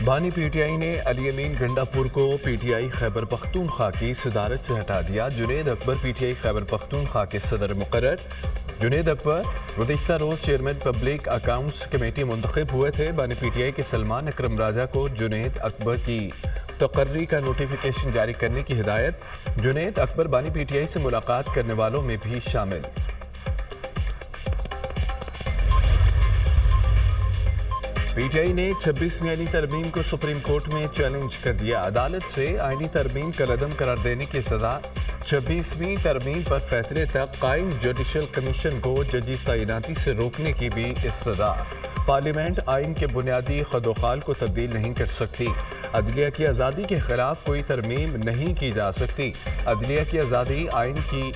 بانی پی ٹی آئی نے علی امین گنڈاپور کو پی ٹی آئی خیبر پختونخوا کی صدارت سے ہٹا دیا۔ جنید اکبر پی ٹی آئی خیبر پختونخوا کے صدر مقرر۔ جنید اکبر گزشتہ روز چیئرمین پبلک اکاؤنٹس کمیٹی منتخب ہوئے تھے۔ بانی پی ٹی آئی کے سلمان اکرم راجہ کو جنید اکبر کی تقرری کا نوٹیفیکیشن جاری کرنے کی ہدایت۔ جنید اکبر بانی پی ٹی آئی سے ملاقات کرنے والوں میں بھی شامل۔ پی ٹی آئی نے 26ویں آئینی ترمیم کو سپریم کورٹ میں چیلنج کر دیا۔ عدالت سے آئینی ترمیم کا عدم قرار دینے کی سزا 26ویں ترمیم پر فیصلے تک قائم جوڈیشل کمیشن کو ججز تعیناتی سے روکنے کی بھی استدعا۔ پارلیمنٹ آئین کے بنیادی خد و خال کو تبدیل نہیں کر سکتی۔ عدلیہ کی آزادی کے خلاف کوئی ترمیم نہیں کی جا سکتی۔ عدلیہ کی آزادی آئین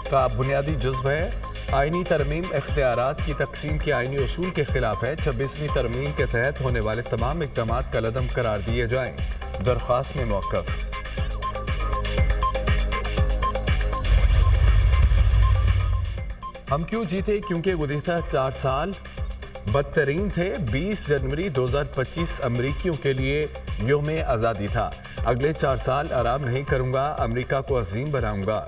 کا بنیادی جزو ہے۔ آئینی ترمیم اختیارات کی تقسیم کے آئینی اصول کے خلاف ہے۔ 26ویں ترمیم کے تحت ہونے والے تمام اقدامات کا عدم قرار دیے جائیں۔ درخواست میں موقف۔ ہم کیوں جیتے؟ کیونکہ گزشتہ 4 سال بدترین تھے۔ 20 جنوری 2025 امریکیوں کے لیے یوم آزادی تھا۔ اگلے 4 سال آرام نہیں کروں گا، امریکہ کو عظیم بناؤں گا۔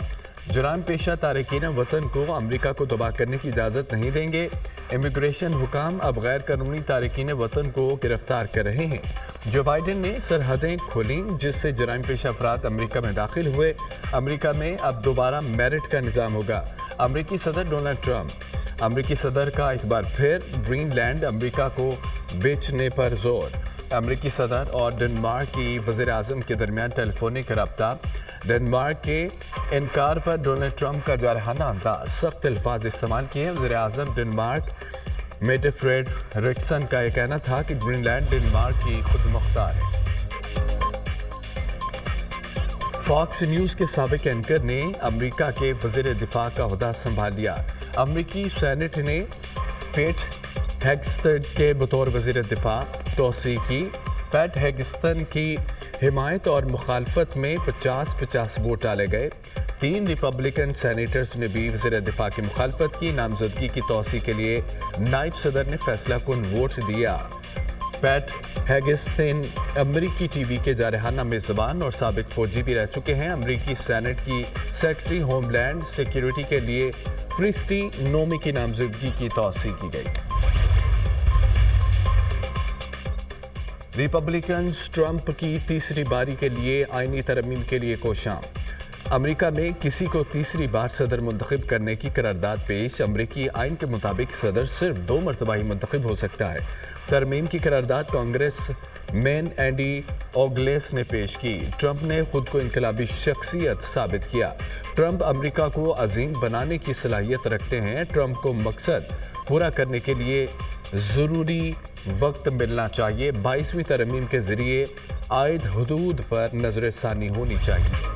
جرائم پیشہ تارکین وطن کو امریکہ کو تباہ کرنے کی اجازت نہیں دیں گے۔ امیگریشن حکام اب غیر قانونی تارکین وطن کو گرفتار کر رہے ہیں۔ جو بائیڈن نے سرحدیں کھولیں جس سے جرائم پیشہ افراد امریکہ میں داخل ہوئے۔ امریکہ میں اب دوبارہ میرٹ کا نظام ہوگا۔ امریکی صدر ڈونلڈ ٹرمپ۔ امریکی صدر کا ایک بار پھر گرین لینڈ امریکہ کو بیچنے پر زور۔ امریکی صدر اور ڈنمارک کی وزیر اعظم کے درمیان ٹیلی فونک رابطہ۔ ڈنمارک کے انکار پر ڈونلڈ ٹرمپ کا جارحانہ انداز، سخت الفاظ استعمال کیے۔ وزیر اعظم ڈنمارک میٹے فریڈ ریکسن کا یہ کہنا تھا کہ گرین لینڈ ڈنمارک کی خود مختار ہے۔ فاکس نیوز کے سابق اینکر نے امریکہ کے وزیر دفاع کا عہدہ سنبھال لیا۔ امریکی سینٹ نے پیٹ ہیگسٹن کے بطور وزیر دفاع توسیع کی۔ پیٹ ہیگسٹن کی حمایت اور مخالفت میں 50-50 ووٹ ڈالے گئے۔ 3 ریپبلکن سینیٹرز نے بھی وزیر دفاع کی مخالفت کی۔ نامزدگی کی توسیع کے لیے نائب صدر نے فیصلہ کن ووٹ دیا۔ پیٹ ہیگسٹن امریکی ٹی وی کے جارحانہ میزبان اور سابق فوجی بھی رہ چکے ہیں۔ امریکی سینٹ کی سیکرٹری ہوم لینڈ سیکیورٹی کے لیے کرسٹی نومی کی نامزدگی کی توسیع کی گئی۔ ریپبلکنز ٹرمپ کی تیسری باری کے لیے آئینی ترمیم کے لیے کوشاں۔ امریکہ میں کسی کو تیسری بار صدر منتخب کرنے کی قرارداد پیش۔ امریکی آئین کے مطابق صدر صرف 2 مرتبہ ہی منتخب ہو سکتا ہے۔ ترمیم کی قرارداد کانگریس مین اینڈی اوگلیس نے پیش کی۔ ٹرمپ نے خود کو انقلابی شخصیت ثابت کیا۔ ٹرمپ امریکہ کو عظیم بنانے کی صلاحیت رکھتے ہیں۔ ٹرمپ کو مقصد پورا کرنے کے لیے ضروری وقت ملنا چاہیے۔ 22ویں ترمیم کے ذریعے عائد حدود پر نظر ثانی ہونی چاہیے۔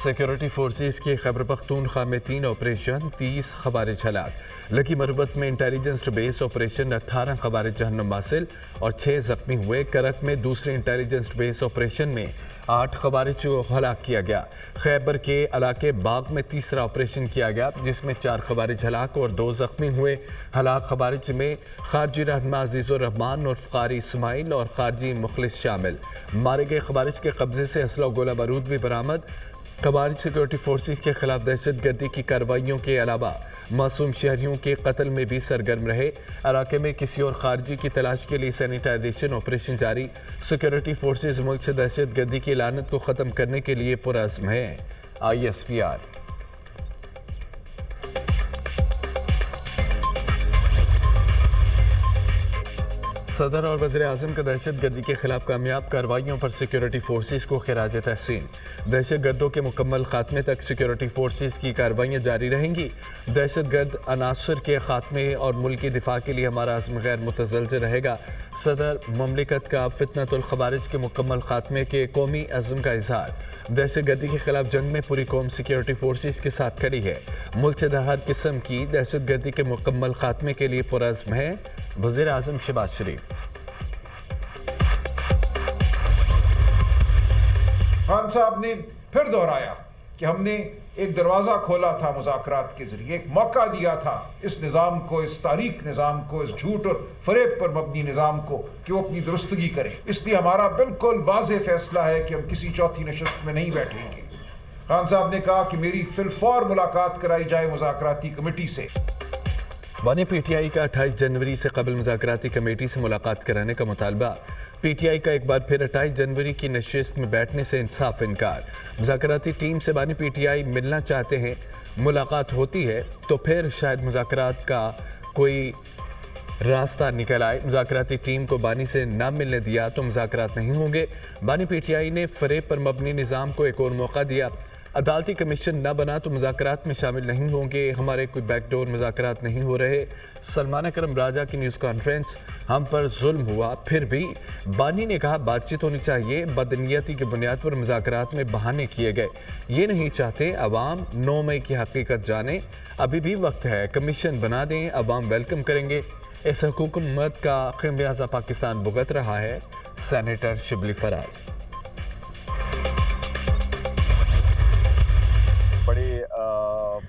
سیکیورٹی فورسز کے خیبر پختونخوا میں 3 آپریشن، 30 خوارج ہلاک۔ لکی مربت میں انٹیلیجنس بیس آپریشن 18 خوارج جہنم حاصل اور 6 زخمی ہوئے۔ کرک میں دوسرے انٹیلیجنس بیس آپریشن میں 8 خوارج کو ہلاک کیا گیا۔ خیبر کے علاقے باغ میں تیسرا آپریشن کیا گیا جس میں 4 خوارج ہلاک اور 2 زخمی ہوئے۔ ہلاک خوارج میں خارجی رہنما عزیز الرحمان اور قاری اسماعیل اور خارجی مخلص شامل۔ مارے گئے خوارج کے قبضے سے اسلحہ و گولہ بارود بھی برآمد۔ خوارج سیکیورٹی فورسز کے خلاف دہشت گردی کی کارروائیوں کے علاوہ معصوم شہریوں کے قتل میں بھی سرگرم رہے۔ علاقے میں کسی اور خارجی کی تلاش کے لیے سینیٹائزیشن آپریشن جاری۔ سیکیورٹی فورسز ملک سے دہشت گردی کی لعنت کو ختم کرنے کے لیے پرعزم ہیں۔ ISPR۔ صدر اور وزیر اعظم کا دہشت گردی کے خلاف کامیاب کارروائیوں پر سیکیورٹی فورسز کو خراج تحسین۔ دہشت گردوں کے مکمل خاتمے تک سیکیورٹی فورسز کی کارروائیاں جاری رہیں گی۔ دہشت گرد عناصر کے خاتمے اور ملکی دفاع کے لیے ہمارا عزم غیر متزلزل رہے گا۔ صدر مملکت کا فتنۃ الخوارج کے مکمل خاتمے کے قومی عزم کا اظہار۔ دہشت گردی کے خلاف جنگ میں پوری قوم سیکیورٹی فورسز کے ساتھ کھڑی ہے۔ ملک سے ہر قسم کی دہشت گردی کے مکمل خاتمے کے لیے پرعزم ہے۔ وزیر اعظم شہباز شریف۔ خان صاحب نے پھر دہرایا کہ ہم نے ایک دروازہ کھولا تھا مذاکرات کے ذریعے، ایک موقع دیا تھا اس نظام کو، اس تاریک نظام کو، اس جھوٹ اور فریب پر مبنی نظام کو کہ وہ اپنی درستگی کرے۔ اس لیے ہمارا بالکل واضح فیصلہ ہے کہ ہم کسی چوتھی نشست میں نہیں بیٹھیں گے۔ خان صاحب نے کہا کہ میری فی الفور ملاقات کرائی جائے مذاکراتی کمیٹی سے۔ بانی پی ٹی آئی کا 28 جنوری سے قبل مذاکراتی کمیٹی سے ملاقات کرانے کا مطالبہ۔ پی ٹی آئی کا ایک بار پھر 28 جنوری کی نشست میں بیٹھنے سے انصاف انکار۔ مذاکراتی ٹیم سے بانی پی ٹی آئی ملنا چاہتے ہیں، ملاقات ہوتی ہے تو پھر شاید مذاکرات کا کوئی راستہ نکل آئے۔ مذاکراتی ٹیم کو بانی سے نہ ملنے دیا تو مذاکرات نہیں ہوں گے۔ بانی پی ٹی آئی نے فریب پر مبنی نظام کو ایک اور موقع دیا۔ عدالتی کمیشن نہ بنا تو مذاکرات میں شامل نہیں ہوں گے، ہمارے کوئی بیک ڈور مذاکرات نہیں ہو رہے۔ سلمان اکرم راجہ کی نیوز کانفرنس، ہم پر ظلم ہوا پھر بھی بانی نے کہا بات چیت ہونی چاہیے، بدنیتی کی بنیاد پر مذاکرات میں بہانے کیے گئے، یہ نہیں چاہتے عوام 9 مئی کی حقیقت جانے، ابھی بھی وقت ہے، کمیشن بنا دیں، عوام ویلکم کریں گے۔ اس حکومت کا خمیازہ پاکستان بھگت رہا ہے، سینیٹر شبلی فراز۔ بڑی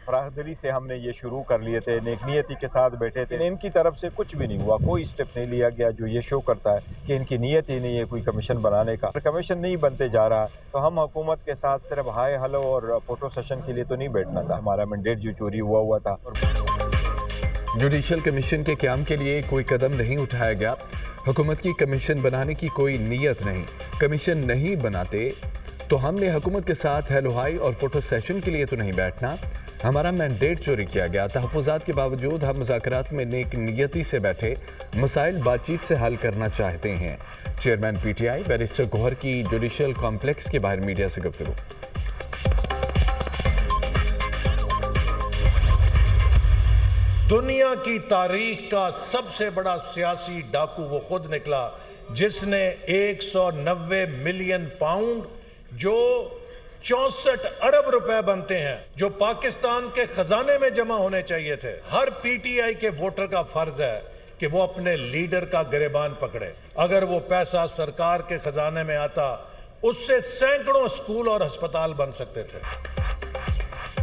فراخ دلی سے ہم نے یہ شروع کر لیے تھے، نیک نیتی کے ساتھ بیٹھے تھے، ان کی طرف سے کچھ بھی نہیں ہوا، کوئی اسٹیپ نہیں لیا گیا جو یہ شو کرتا ہے کہ ان کی نیت ہی نہیں ہے کوئی کمیشن بنانے کا۔ کمیشن نہیں بنتے جا رہا تو ہم حکومت کے ساتھ صرف ہائے ہلو اور فوٹو سیشن کے لیے تو نہیں بیٹھنا تھا، ہمارا مینڈیٹ جو چوری ہوا تھا۔ جوڈیشل کمیشن کے قیام کے لیے کوئی قدم نہیں اٹھایا گیا، حکومت کی کمیشن بنانے کی کوئی نیت نہیں، کمیشن نہیں بناتے تو ہم نے حکومت کے ساتھ ہیلو ہائی اور فوٹو سیشن کے لیے تو نہیں بیٹھنا، ہمارا مینڈیٹ چوری کیا گیا۔ تحفظات کے باوجود ہم مذاکرات میں نیک نیتی سے بیٹھے، مسائل بات چیت سے حل کرنا چاہتے ہیں۔ Chairman P T I barrister Gohar کی جوڈیشل کمپلیکس کے باہر میڈیا سے گفتگو۔ دنیا کی تاریخ کا سب سے بڑا سیاسی ڈاکو وہ خود نکلا جس نے 190 ملین پاؤنڈ جو 64 ارب روپے بنتے ہیں جو پاکستان کے خزانے میں جمع ہونے چاہیے تھے۔ ہر پی ٹی آئی کے ووٹر کا فرض ہے کہ وہ اپنے لیڈر کا گریبان پکڑے۔ اگر وہ پیسہ سرکار کے خزانے میں آتا اس سے سینکڑوں اسکول اور ہسپتال بن سکتے تھے۔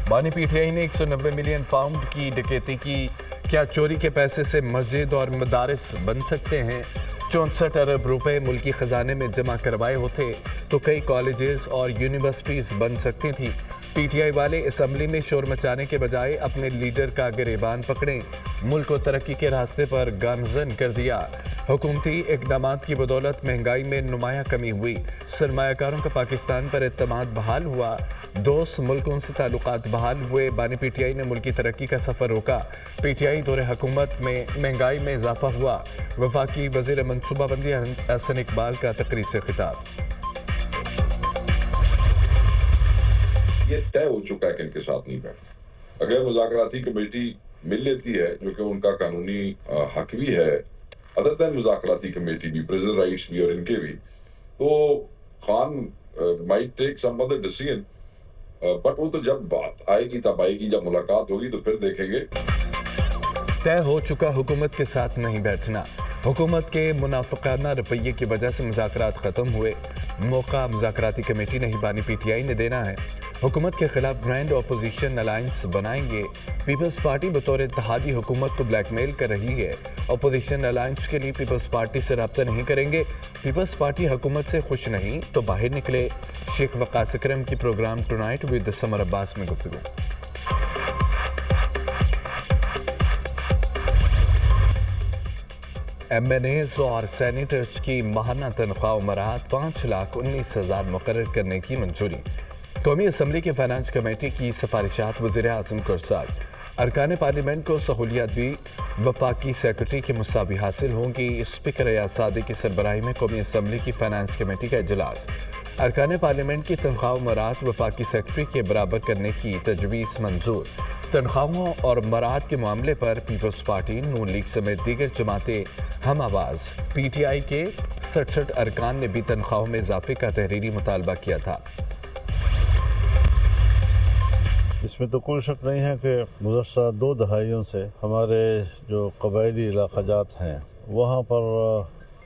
بانی پی ٹی آئی نے 190 ملین پاؤنڈ کی ڈکیتی کی، کیا چوری کے پیسے سے مسجد اور مدارس بن سکتے ہیں؟ 64 ارب روپے ملکی خزانے میں جمع کروائے ہوتے تو کئی کالجز اور یونیورسٹیز بن سکتی تھی۔ پی ٹی آئی والے اسمبلی میں شور مچانے کے بجائے اپنے لیڈر کا گریبان پکڑیں، ملک کو ترقی کے راستے پر گامزن کر دیا۔ حکومتی اقدامات کی بدولت مہنگائی میں نمایاں کمی ہوئی، سرمایہ کاروں کا پاکستان پر اعتماد بحال ہوا، دوست ملکوں سے تعلقات بحال ہوئے۔ بانی پی ٹی آئی نے ملکی ترقی کا سفر روکا، پی ٹی آئی دور حکومت میں مہنگائی میں اضافہ ہوا۔ وفاقی وزیر منصوبہ بندی احسن اقبال کا تقریب سے خطاب۔ یہ طے ہو چکا ہے کہ ان کے ساتھ نہیں بیٹھنا۔ اگر مذاکراتی کمیٹی مل لیتی ہے جو کہ ان کا قانونی حق بھی ہے، ادر دین مذاکراتی کمیٹی بھی، پریزن رائٹس بھی اور ان کے بھی، تو Khan might take some other decision, but وہ تو جب بات آئے گی تب آئے گی، جب ملاقات ہوگی تو پھر دیکھیں گے۔ طے ہو چکا حکومت کے ساتھ نہیں بیٹھنا، حکومت کے منافقانہ رویے کی وجہ سے مذاکرات ختم ہوئے، موقع مذاکراتی کمیٹی نہیں بانی پی ٹی آئی نے دینا ہے، حکومت کے خلاف گرینڈ اپوزیشن الائنس بنائیں گے، پیپلز پارٹی بطور اتحادی حکومت کو بلیک میل کر رہی ہے، اپوزیشن الائنس کے لیے پیپلز پارٹی سے رابطہ نہیں کریں گے، پیپلز پارٹی حکومت سے خوش نہیں تو باہر نکلے۔ شیخ وقاص اکرم کی پروگرام ٹونائٹ ود سمر عباس میں گفتگو۔ ایم این ایز اور سینیٹرز کی ماہانہ تنخواہ مراعات 5,19,000 مقرر کرنے کی منظوری۔ قومی اسمبلی کی فائنانس کمیٹی کی سفارشات وزیر اعظم کو ارسال، ارکان پارلیمنٹ کو سہولیات بھی وفاقی سیکرٹری کی مساوی حاصل ہوں گی۔ اسپیکر ایاز صادق کی سربراہی میں قومی اسمبلی کی فائنانس کمیٹی کا اجلاس، ارکان پارلیمنٹ کی تنخواہ مراعات وفاقی سیکرٹری کے برابر کرنے کی تجویز منظور۔ تنخواہوں اور مراعات کے معاملے پر پیپلز پارٹی، نون لیگ سمیت دیگر جماعتیں ہم آواز۔ پی ٹی آئی کے 67 ارکان نے بھی تنخواہوں میں اضافے کا تحریری مطالبہ کیا تھا۔ اس میں تو کوئی شک نہیں ہے کہ گزشتہ 2 دہائیوں سے ہمارے جو قبائلی علاقہ جات ہیں وہاں پر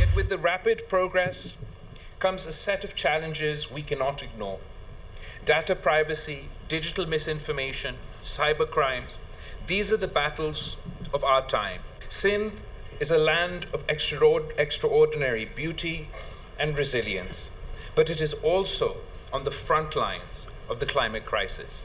Yet with the rapid progress comes a set of challenges we cannot ignore. Data privacy, digital misinformation, cyber crimes, these are the battles of our time. Sindh is a land of extraordinary beauty and resilience, but it is also on the front lines of the climate crisis.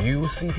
UCP